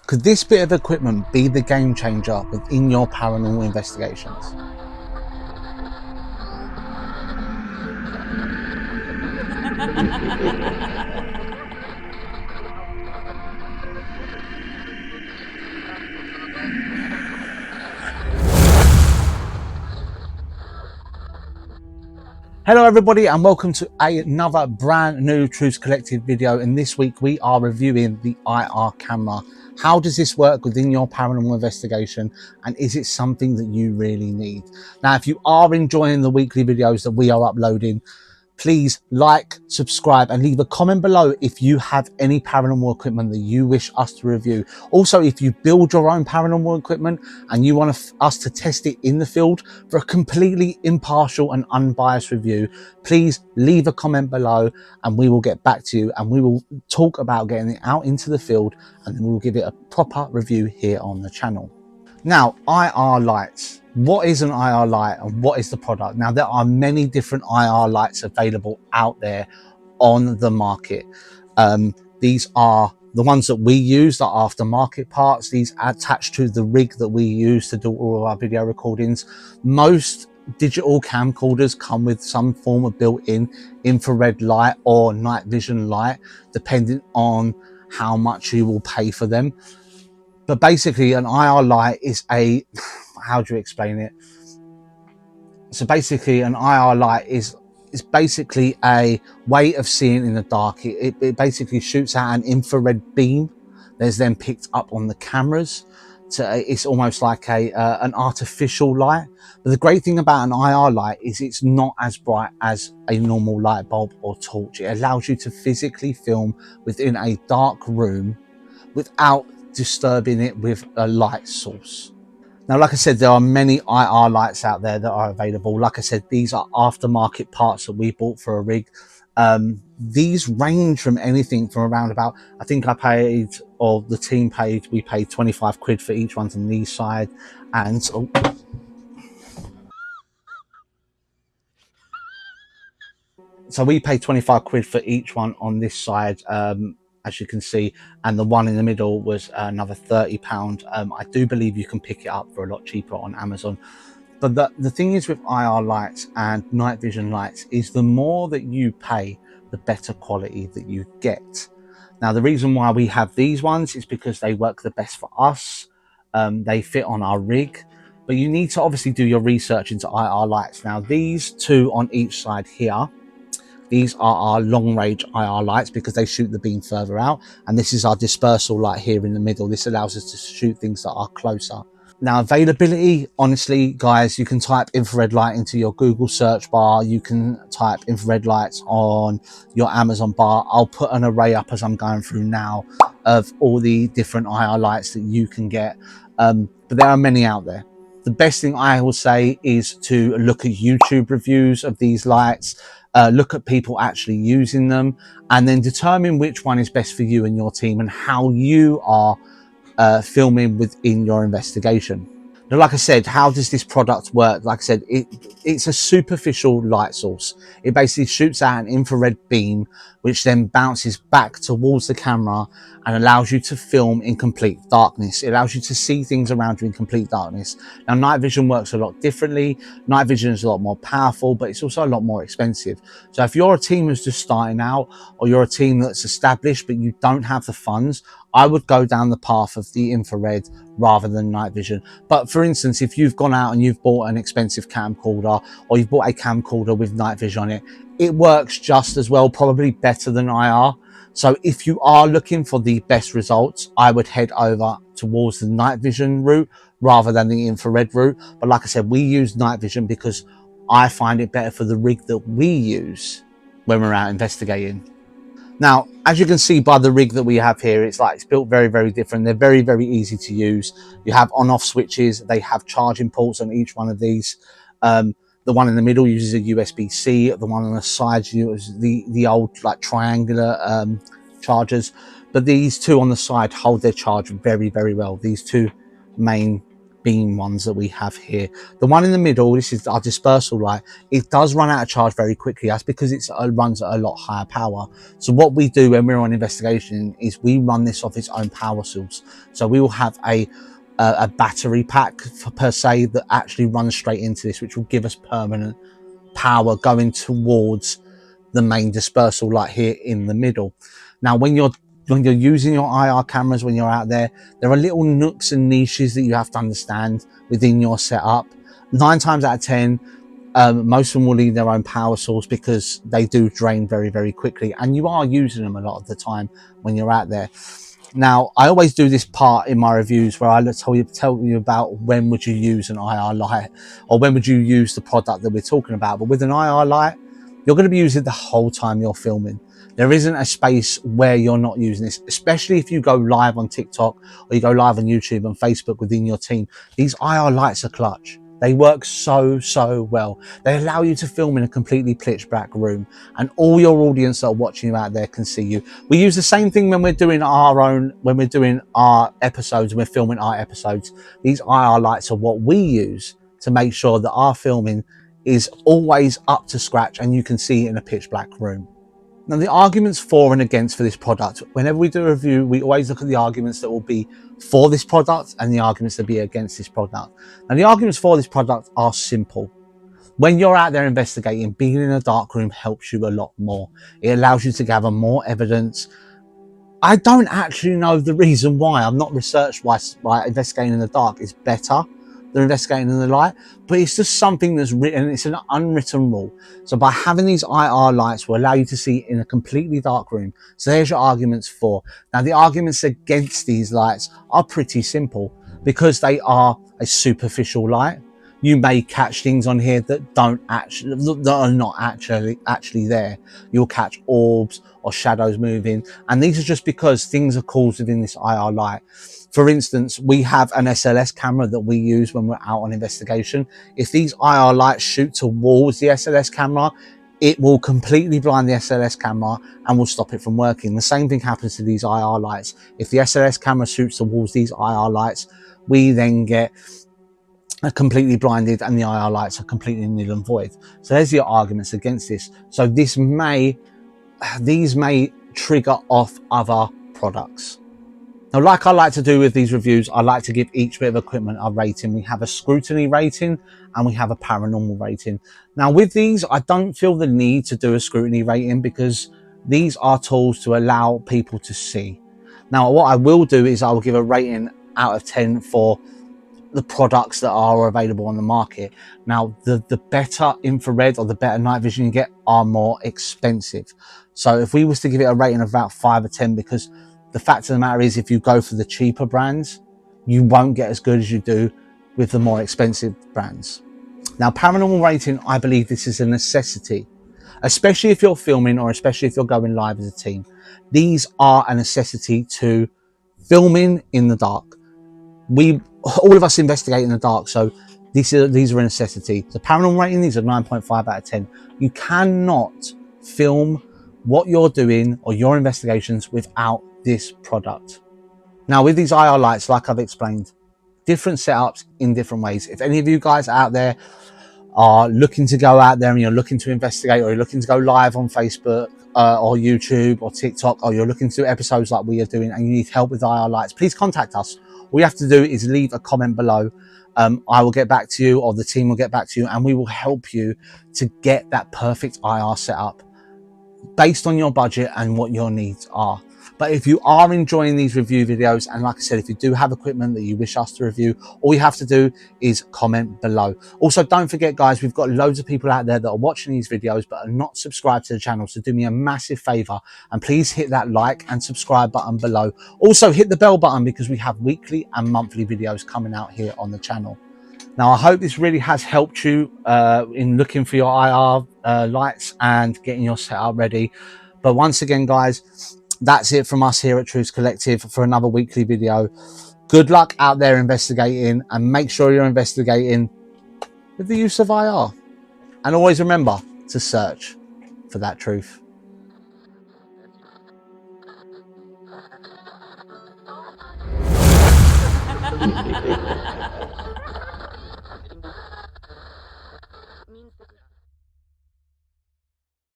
Could this bit of equipment be the game changer within your paranormal investigations? Hello everybody and welcome to another brand new Truths Collective video, and this week we are reviewing the IR camera. How does this work within your paranormal investigation, and is it something that you really need? Now, if you are enjoying the weekly videos that we are uploading, please like, subscribe, and leave a comment below if you have any paranormal equipment that you wish us to review. Also, if you build your own paranormal equipment and you want us to test it in the field for a completely impartial and unbiased review, please leave a comment below and we will get back to you and we will talk about getting it out into the field, and then we will give it a proper review here on the channel. Now, IR lights. What is an IR light and what is the product? Now, there are many different IR lights available out there on the market. These are the ones that we use, are aftermarket parts. These are attached to the rig that we use to do all of our video recordings. Most digital camcorders come with some form of built-in infrared light or night vision light, depending on how much you will pay for them. But basically, an IR light is a, how do you explain it? So basically, an IR light is basically a way of seeing in the dark. It basically shoots out an infrared beam that's then picked up on the cameras. So it's almost like an artificial light. But the great thing about an IR light is it's not as bright as a normal light bulb or torch. It allows you to physically film within a dark room without disturbing it with a light source. Now, like I said, there are many IR lights out there that are available. Like I said, these are aftermarket parts that we bought for a rig. These range from anything from around about, I think I paid, or the team paid, we paid 25 quid for each one on these side. And so we paid 25 quid for each one on this side, as you can see, and the one in the middle was another £30. I do believe you can pick it up for a lot cheaper on Amazon. But the thing is with IR lights and night vision lights is the more that you pay, the better quality that you get. Now, the reason why we have these ones is because they work the best for us. They fit on our rig, but you need to obviously do your research into IR lights. Now, these two on each side here, these are our long range IR lights because they shoot the beam further out. And this is our dispersal light here in the middle. This allows us to shoot things that are closer. Now, availability, honestly, guys, you can type infrared light into your Google search bar. You can type infrared lights on your Amazon bar. I'll put an array up as I'm going through now of all the different IR lights that you can get. But there are many out there. The best thing I will say is to look at YouTube reviews of these lights. Look at people actually using them, and then determine which one is best for you and your team and how you are filming within your investigation. Now, like I said, how does this product work? Like I said, it's a superficial light source. It basically shoots out an infrared beam, which then bounces back towards the camera and allows you to film in complete darkness. It allows you to see things around you in complete darkness. Now, night vision works a lot differently. Night vision is a lot more powerful, but it's also a lot more expensive. So if you're a team who's just starting out, or you're a team that's established, but you don't have the funds, I would go down the path of the infrared rather than night vision. But for instance, if you've gone out and you've bought an expensive camcorder, or you've bought a camcorder with night vision on it, it works just as well, probably better than IR. So if you are looking for the best results, I would head over towards the night vision route rather than the infrared route. But like I said, we use night vision because I find it better for the rig that we use when we're out investigating. Now, as you can see by the rig that we have here, it's built very, very different. They're very, very easy to use. You have on-off switches. They have charging ports on each one of these. The one in the middle uses a USB-C. The one on the sides uses the old triangular chargers. But these two on the side hold their charge very, very well. These two main beam ones that we have here. The one in the middle, this is our dispersal light. It does run out of charge very quickly. That's because it runs at a lot higher power. So what we do when we're on investigation is we run this off its own power source. So we will have a battery pack per se that actually runs straight into this, which will give us permanent power going towards the main dispersal light here in the middle. Now when you're using your IR cameras, when you're out there are little nooks and niches that you have to understand within your setup. 9 times out of 10, most of them will need their own power source because they do drain very, very quickly, and you are using them a lot of the time when you're out there. Now, I always do this part in my reviews where I tell you about when would you use an IR light, or when would you use the product that we're talking about. But with an IR light, you're going to be using it the whole time you're filming. There isn't a space where you're not using this, especially if you go live on TikTok or you go live on YouTube and Facebook within your team. These IR lights are clutch. They work so well. They allow you to film in a completely pitch black room, and all your audience that are watching you out there can see you. We use the same thing when we're doing our episodes, and we're filming our episodes. These IR lights are what we use to make sure that our filming is always up to scratch and you can see it in a pitch black room. Now, the arguments for and against for this product, whenever we do a review, we always look at the arguments that will be for this product and the arguments that be against this product. Now, the arguments for this product are simple. When you're out there investigating, being in a dark room helps you a lot more. It allows you to gather more evidence. I don't actually know the reason why. I've not researched why investigating in the dark is better than investigating in the light, but it's just something that's written. It's an unwritten rule. So by having these IR lights will allow you to see in a completely dark room. So there's your arguments for. Now the arguments against these lights are pretty simple because they are a superficial light. You may catch things on here that are not actually there. You'll catch orbs or shadows moving, and these are just because things are caused within this IR light. For instance, we have an SLS camera that we use when we're out on investigation. If these IR lights shoot towards the SLS camera, it will completely blind the SLS camera and will stop it from working. The same thing happens to these IR lights. If the SLS camera shoots towards these IR lights, we then get completely blinded and the IR lights are completely nil and void. So there's your arguments against this. So these may trigger off other products. Now, like I like to do with these reviews, I like to give each bit of equipment a rating. We have a scrutiny rating and we have a paranormal rating. Now with these, I don't feel the need to do a scrutiny rating because these are tools to allow people to see. Now what I will do is I will give a rating out of 10 for the products that are available on the market. Now the better infrared or the better night vision you get are more expensive. So if we was to give it a rating of about 5 or 10, because the fact of the matter is if you go for the cheaper brands, you won't get as good as you do with the more expensive brands. Now paranormal rating, I believe this is a necessity, especially if you're filming or especially if you're going live as a team. These are a necessity to filming in the dark. All of us investigate in the dark, so these are a necessity. The paranormal rating, these are 9.5 out of 10. You cannot film what you're doing or your investigations without this product. Now with these IR lights, like I've explained, different setups in different ways. If any of you guys out there are looking to go out there and you're looking to investigate, or you're looking to go live on Facebook or YouTube or TikTok, or you're looking to do episodes like we are doing and you need help with IR lights, please contact us. All you have to do is leave a comment below. I will get back to you, or the team will get back to you, and we will help you to get that perfect IR setup based on your budget and what your needs are. But if you are enjoying these review videos, and like I said, if you do have equipment that you wish us to review, all you have to do is comment below. Also, don't forget guys, we've got loads of people out there that are watching these videos but are not subscribed to the channel, so do me a massive favor and please hit that like and subscribe button below. Also hit the bell button because we have weekly and monthly videos coming out here on the channel. Now, I hope this really has helped you in looking for your IR lights and getting your setup ready. But once again, guys, that's it from us here at Truth Collective for another weekly video. Good luck out there investigating, and make sure you're investigating with the use of IR. And always remember to search for that truth.